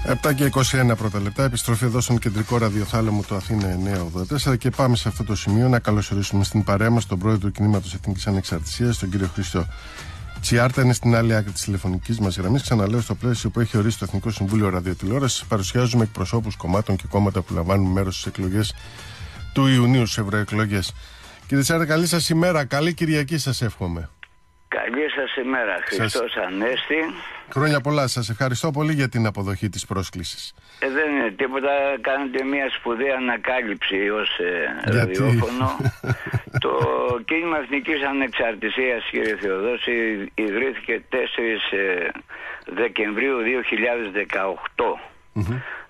7 και 21 πρώτα λεπτά. Επιστροφή εδώ στον κεντρικό ραδιοθάλαμο του Αθήνα 984. Και πάμε σε αυτό το σημείο να καλωσορίσουμε στην παρέα μας τον πρόεδρο του Κινήματος Εθνικής Ανεξαρτησίας, τον κύριο Χρήστο Τσιάρτα. Είναι στην άλλη άκρη της τηλεφωνικής μας γραμμής. Ξαναλέω, στο πλαίσιο που έχει ορίσει το Εθνικό Συμβούλιο Ραδιοτηλεόρασης, παρουσιάζουμε εκπροσώπους κομμάτων και κόμματα που λαμβάνουν μέρος στις εκλογές του Ιουνίου, στις ευρωεκλογές. Κύριε Τσιάρτα, καλή σας ημέρα. Καλή Κυριακή σας εύχομαι. Καλή σας ημέρα. Χριστός Ανέστη. Χρόνια πολλά. Σας ευχαριστώ πολύ για την αποδοχή της πρόσκλησης. Δεν είναι τίποτα. Κάνετε μια σπουδαία ανακάλυψη ως ραδιόφωνο. Το κίνημα Εθνικής Ανεξαρτησίας, κύριε Θεοδόση, ιδρύθηκε 4 Δεκεμβρίου 2018.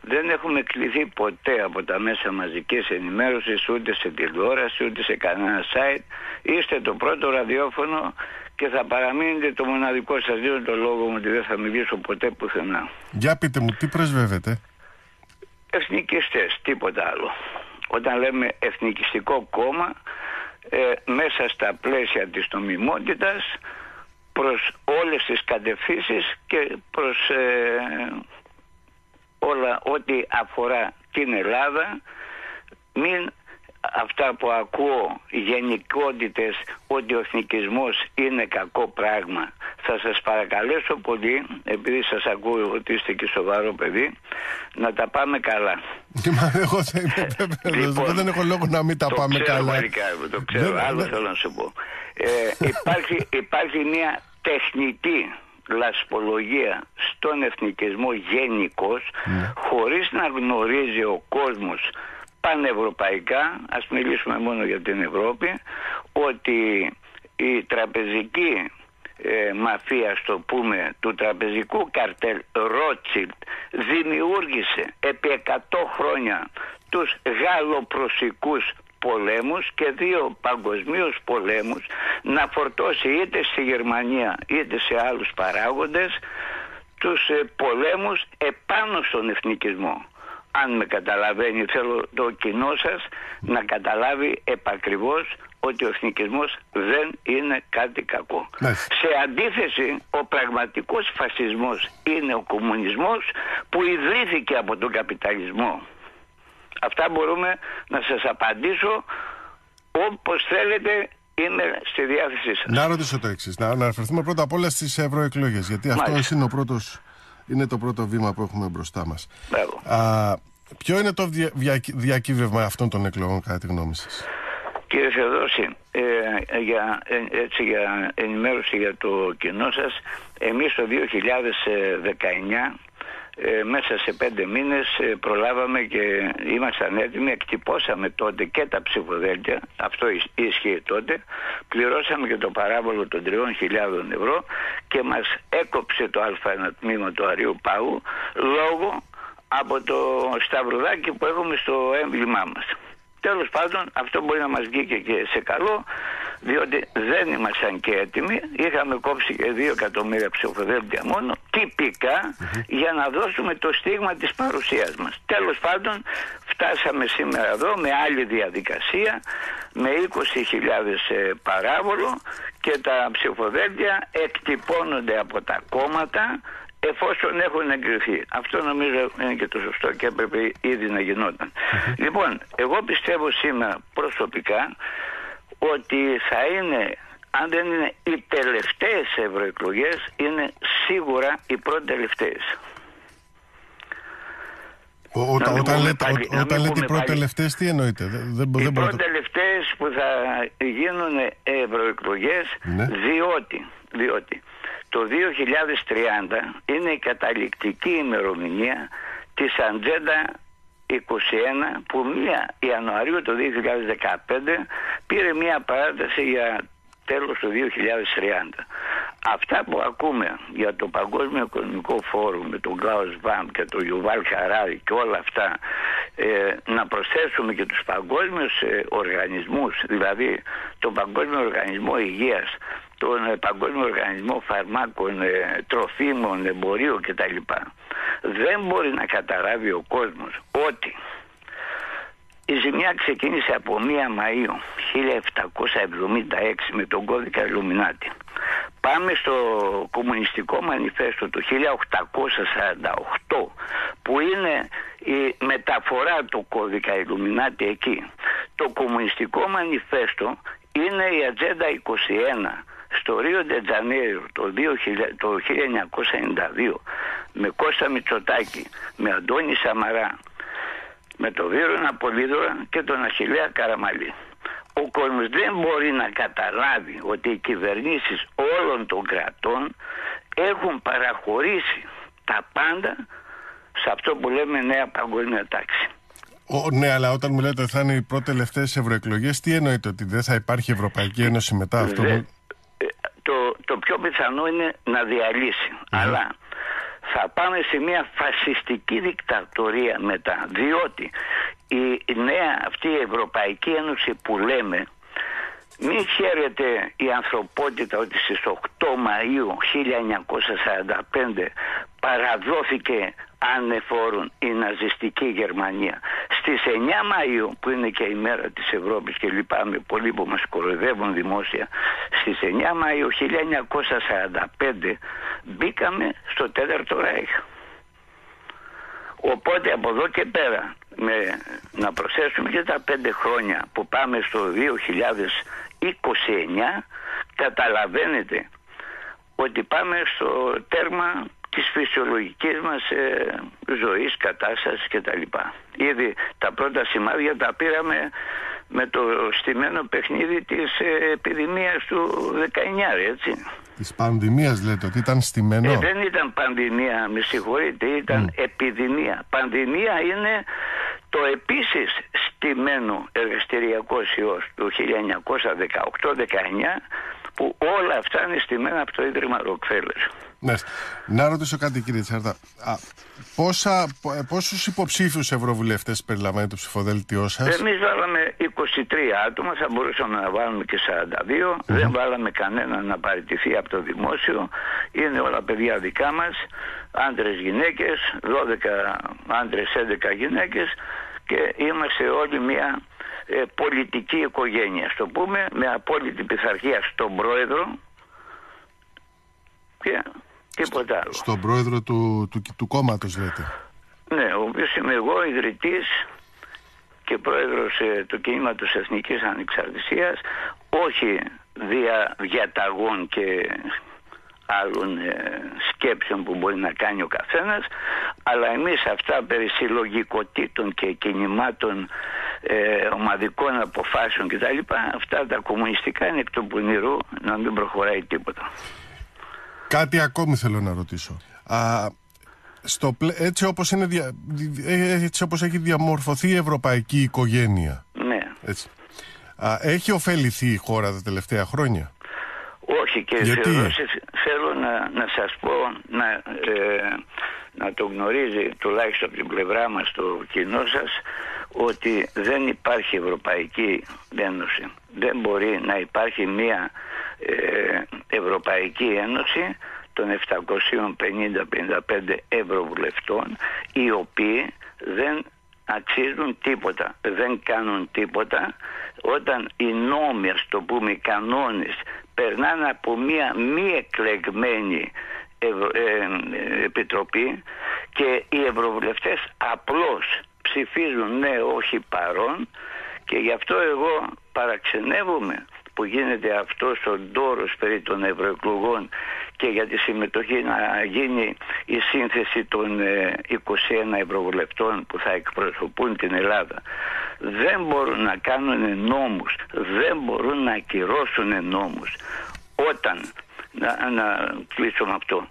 Δεν έχουμε κληθεί ποτέ από τα μέσα μαζικής ενημέρωσης, ούτε σε τηλεόραση, ούτε σε κανένα site. Είστε το πρώτο ραδιόφωνο και θα παραμείνετε το μοναδικό. Σας δίνω το λόγο μου ότι δεν θα μιλήσω ποτέ πουθενά. Για πείτε μου, τι πρεσβεύετε? Εθνικιστές, τίποτα άλλο. Όταν λέμε εθνικιστικό κόμμα, μέσα στα πλαίσια της νομιμότητας, προς όλες τις κατευθύνσεις και προς όλα ό,τι αφορά την Ελλάδα, μην αυτά που ακούω, γενικότητες, ότι ο εθνικισμός είναι κακό πράγμα. Θα σας παρακαλέσω πολύ, επειδή σας ακούω ότι είστε και σοβαρό παιδί, να τα πάμε καλά. Εγώ δεν έχω λόγο να μην τα πάμε καλά. Το ξέρω, άλλο θέλω να σου πω. Υπάρχει μια τεχνητή λασπολογία στον εθνικισμό γενικώς, χωρίς να γνωρίζει ο κόσμος πανευρωπαϊκά, ας μιλήσουμε μόνο για την Ευρώπη, ότι η τραπεζική μαφία, στο πούμε, του τραπεζικού καρτέλ Ρότσιλντ δημιούργησε επί 100 χρόνια τους γαλλοπρωσικούς πολέμους και 2 παγκοσμίους πολέμους, να φορτώσει είτε στη Γερμανία είτε σε άλλους παράγοντες τους πολέμους επάνω στον εθνικισμό. Αν με καταλαβαίνει, θέλω το κοινό σας να καταλάβει επακριβώς ότι ο εθνικισμός δεν είναι κάτι κακό. Σε αντίθεση, ο πραγματικός φασισμός είναι ο κομμουνισμός που ιδρύθηκε από τον καπιταλισμό. Αυτά μπορούμε να σας απαντήσω όπως θέλετε, είμαι στη διάθεσή σας. Να ρωτήσω το εξής, να αναφερθούμε πρώτα απ' όλα στις ευρωεκλογές, γιατί αυτό είναι το πρώτο βήμα που έχουμε μπροστά μας. Ποιο είναι το διακύβευμα αυτών των εκλογών κατά τη γνώμη σας? Κύριε Θεοδόση, για ενημέρωση για το κοινό σας, εμείς το 2019 μέσα σε 5 μήνες προλάβαμε και ήμασταν έτοιμοι, εκτυπώσαμε τότε και τα ψηφοδέλτια, αυτό ίσχυε τότε, πληρώσαμε και το παράβολο των 3.000 ευρώ και μας έκοψε το Α1 τμήμα του Αριού Πάγου λόγω από το σταυρουδάκι που έχουμε στο έμβλημά μας. Τέλος πάντων, αυτό μπορεί να μας βγήκε και σε καλό, διότι δεν ήμασταν και έτοιμοι. Είχαμε κόψει και 2 εκατομμύρια ψηφοδέλτια μόνο, τυπικά, για να δώσουμε το στίγμα της παρουσίας μας. Τέλος πάντων, φτάσαμε σήμερα εδώ με άλλη διαδικασία, με 20.000 παράβολο, και τα ψηφοδέλτια εκτυπώνονται από τα κόμματα εφόσον έχουν εγκριθεί. Αυτό νομίζω είναι και το σωστό και έπρεπε ήδη να γινόταν. Λοιπόν, εγώ πιστεύω σήμερα προσωπικά ότι θα είναι, αν δεν είναι οι τελευταίες ευρωεκλογές, είναι σίγουρα οι πρώτες τελευταίες. Όταν λέτε οι πρώτες τελευταίες, τι εννοείτε? Οι πρώτες τελευταίες που θα γίνουν ευρωεκλογές, διότι το 2030 είναι η καταληκτική ημερομηνία της Ατζέντα 21, που 1 Ιανουαρίου του 2015 πήρε μια παράταση για τέλος του 2030. Αυτά που ακούμε για το Παγκόσμιο Οικονομικό Φόρουμ με τον Κλάους Βαμ και τον Γιουβάλ Χαράρι και όλα αυτά, να προσθέσουμε και τους παγκόσμιους οργανισμούς, δηλαδή τον Παγκόσμιο Οργανισμό Υγείας, τον Παγκόσμιο Οργανισμό Φαρμάκων, Τροφίμων, Εμπορίου κτλ. Δεν μπορεί να καταλάβει ο κόσμος ότι η ζημιά ξεκίνησε από 1 Μαΐου 1776 με τον κώδικα Ιλουμινάτη. Πάμε στο Κομμουνιστικό Μανιφέστο του 1848 που είναι η μεταφορά του κώδικα Ιλουμινάτη εκεί. Το κομμουνιστικό μανιφέστο είναι η Ατζέντα 21 στο Ρίο ντε Τζανέιρο το 1992 με Κώστα Μητσοτάκη, με Αντώνη Σαμαρά, με τον Βίρονα Πολύδωρα και τον Αχιλλέα Καραμαλή. Ο κόσμος δεν μπορεί να καταλάβει ότι οι κυβερνήσεις όλων των κρατών έχουν παραχωρήσει τα πάντα σε αυτό που λέμε νέα παγκόσμια τάξη. Ναι, αλλά όταν μου λέτε ότι θα είναι οι πρώτες-τελευταίες ευρωεκλογές, τι εννοείτε, ότι δεν θα υπάρχει Ευρωπαϊκή Ένωση μετά αυτό? Το πιο πιθανό είναι να διαλύσει. Αλλά θα πάμε σε μια φασιστική δικτατορία μετά, διότι η νέα αυτή η Ευρωπαϊκή Ένωση που λέμε, μην χαίρεται η ανθρωπότητα ότι στις 8 Μαΐου 1945 παραδόθηκε ανεφόρον η ναζιστική Γερμανία. Στις 9 Μαΐου που είναι και η μέρα της Ευρώπης και λυπάμαι πολύ που μας κοροϊδεύουν δημόσια, στις 9 Μαΐου 1945 μπήκαμε στο Τέταρτο Ράιχ. Οπότε από εδώ και πέρα να προσθέσουμε και τα 5 χρόνια που πάμε στο 2029, καταλαβαίνετε ότι πάμε στο τέρμα της φυσιολογικής μας ζωής, κατάστασης κτλ. Ήδη τα πρώτα σημάδια τα πήραμε με το στημένο παιχνίδι της επιδημίας του 19, έτσι. Της πανδημίας λέτε ότι ήταν στημένο? Δεν ήταν πανδημία, με συγχωρείτε, ήταν επιδημία. Πανδημία είναι το επίσης στημένο εργαστηριακός ιός του 1918-19, που όλα αυτά είναι στημένα από το Ίδρυμα Ροκφέλλερ. Ναι. Να ρωτήσω κάτι, κύριε Τσιάρτα. Πόσους υποψήφιους ευρωβουλευτές περιλαμβάνει το ψηφοδέλτιό σας? Εμείς βάλαμε 23 άτομα, θα μπορούσαμε να βάλουμε και 42. Δεν βάλαμε κανέναν να παραιτηθεί από το δημόσιο. Είναι όλα παιδιά δικά μας, άντρες γυναίκες, 12 άντρες, 11 γυναίκες, και είμαστε όλοι μια πολιτική οικογένεια, στο πούμε, με απόλυτη πειθαρχία στον πρόεδρο και τίποτα άλλο. Στον πρόεδρο του κόμματος λέτε? Ναι, ο οποίος είμαι εγώ, ιδρυτής και πρόεδρος του κινήματος Εθνικής Ανεξαρτησίας, όχι διαταγών και άλλων σκέψεων που μπορεί να κάνει ο καθένας, αλλά εμείς αυτά περί συλλογικοτήτων και κινημάτων, ομαδικών αποφάσεων κτλ., αυτά τα κομμουνιστικά είναι εκ του πονηρού, να μην προχωράει τίποτα. Κάτι ακόμη θέλω να ρωτήσω. Έτσι όπως έχει διαμορφωθεί η ευρωπαϊκή οικογένεια, ναι. Έτσι, έχει ωφεληθεί η χώρα τα τελευταία χρόνια? Όχι, και θέλω να σας πω, να το γνωρίζει τουλάχιστον από την πλευρά μας το κοινό σας, ότι δεν υπάρχει Ευρωπαϊκή Ένωση. Δεν μπορεί να υπάρχει μια Ευρωπαϊκή Ένωση των 750-55 ευρωβουλευτών, οι οποίοι δεν αξίζουν τίποτα, δεν κάνουν τίποτα, όταν οι νόμοι, ας το πούμε, οι κανόνες περνάνε από μια μη εκλεγμένη επιτροπή και οι ευρωβουλευτές απλώς ψηφίζουν ναι, όχι παρόν, και γι' αυτό εγώ παραξενεύομαι που γίνεται αυτό στον τόρος περί των ευρωεκλογών και για τη συμμετοχή να γίνει η σύνθεση των 21 ευρωβουλευτών που θα εκπροσωπούν την Ελλάδα. Δεν μπορούν να κάνουν νόμους, δεν μπορούν να ακυρώσουν νόμους. Όταν, να κλείσω με αυτό,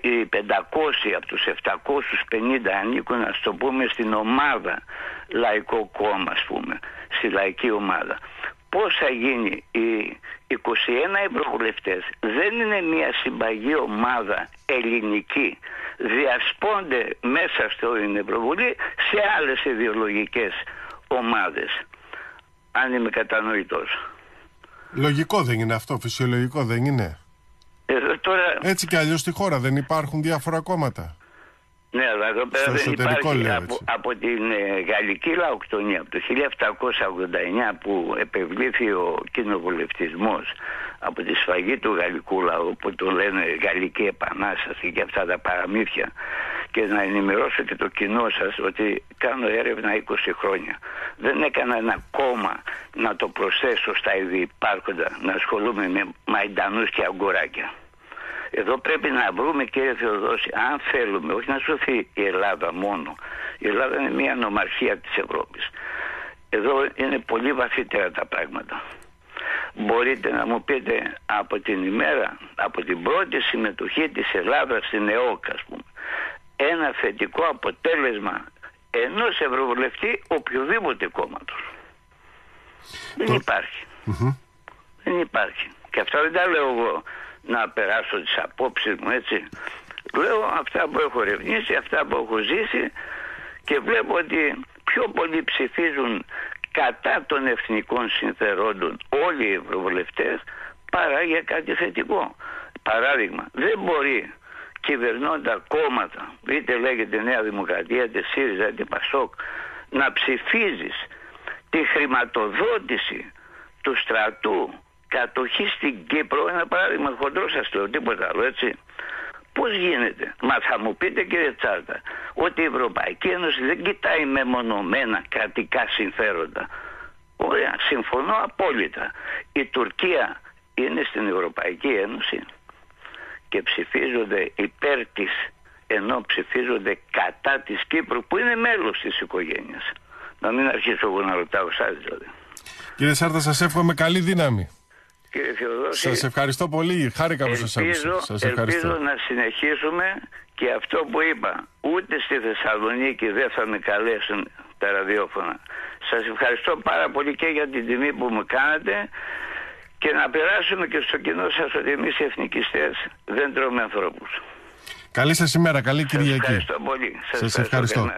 οι 500 από τους 750 ανήκουν, ας το πούμε, στην ομάδα Λαϊκό Κόμμα, ας πούμε, στη Λαϊκή Ομάδα. Πώς θα γίνει οι 21 ευρωβουλευτές? Δεν είναι μια συμπαγή ομάδα ελληνική. Διασπώνται μέσα στην Ευρωβουλή σε άλλες ιδεολογικές ομάδες. Αν είμαι κατανοητός. Λογικό δεν είναι αυτό? Φυσιολογικό δεν είναι? Τώρα... Έτσι κι αλλιώς στη χώρα δεν υπάρχουν διάφορα κόμματα? Ναι, αλλά εδώ πέρα δεν υπάρχει από την γαλλική λαοκτονία, από το 1789 που επευλήθη ο κοινοβουλευτισμός, από τη σφαγή του γαλλικού λαού που το λένε Γαλλική Επανάσταση και αυτά τα παραμύθια, και να ενημερώσω και το κοινό σας ότι κάνω έρευνα 20 χρόνια. Δεν έκανα ένα κόμμα να το προσθέσω στα ήδη υπάρχοντα, να ασχολούμαι με μαϊντανούς και αγκουράκια. Εδώ πρέπει να βρούμε, κύριε Θεοδόση, αν θέλουμε, όχι να σωθεί η Ελλάδα μόνο. Η Ελλάδα είναι μια νομαρχία της Ευρώπης. Εδώ είναι πολύ βαθύτερα τα πράγματα. Μπορείτε να μου πείτε από την ημέρα, από την πρώτη συμμετοχή της Ελλάδας στην ΕΟΚ, ας πούμε, ένα θετικό αποτέλεσμα ενός ευρωβουλευτή οποιοδήποτε κόμματος? Δεν υπάρχει. Δεν υπάρχει. Και αυτά δεν τα λέω εγώ να περάσω τις απόψεις μου, έτσι. Λέω αυτά που έχω ερευνήσει, αυτά που έχω ζήσει, και βλέπω ότι πιο πολλοί ψηφίζουν κατά των εθνικών συμφερόντων όλοι οι ευρωβουλευτές παρά για κάτι θετικό. Παράδειγμα, δεν μπορεί κυβερνώντα κόμματα, είτε λέγεται Νέα Δημοκρατία, είτε ΣΥΡΙΖΑ, είτε ΠΑΣΟΚ, να ψηφίζεις τη χρηματοδότηση του στρατού, κατοχή στην Κύπρο, ένα παράδειγμα χοντρό, σας λέω, τίποτα άλλο, έτσι. Πώς γίνεται? Μα θα μου πείτε, κύριε Τσάρτα, ότι η Ευρωπαϊκή Ένωση δεν κοιτάει μεμονωμένα κρατικά συμφέροντα. Ωραία, συμφωνώ απόλυτα. Η Τουρκία είναι στην Ευρωπαϊκή Ένωση και ψηφίζονται υπέρ της, ενώ ψηφίζονται κατά της Κύπρου, που είναι μέλος της οικογένειας. Να μην αρχίσω εγώ να ρωτάω εσάς δηλαδή. Κύριε Τσάρτα, σας εύχομαι καλή δύναμη. Κύριε Θεοδόση, σας ευχαριστώ πολύ. Χάρηκα που σας άκουσα. Ελπίζω να συνεχίσουμε, και αυτό που είπα, ούτε στη Θεσσαλονίκη δεν θα με καλέσουν τα ραδιόφωνα. Σας ευχαριστώ πάρα πολύ και για την τιμή που μου κάνατε, και να περάσουμε και στο κοινό σας ότι εμείς οι εθνικιστές δεν τρώμε ανθρώπους. Καλή σας ημέρα, καλή Κυριακή. Σας ευχαριστώ πολύ. Σας ευχαριστώ.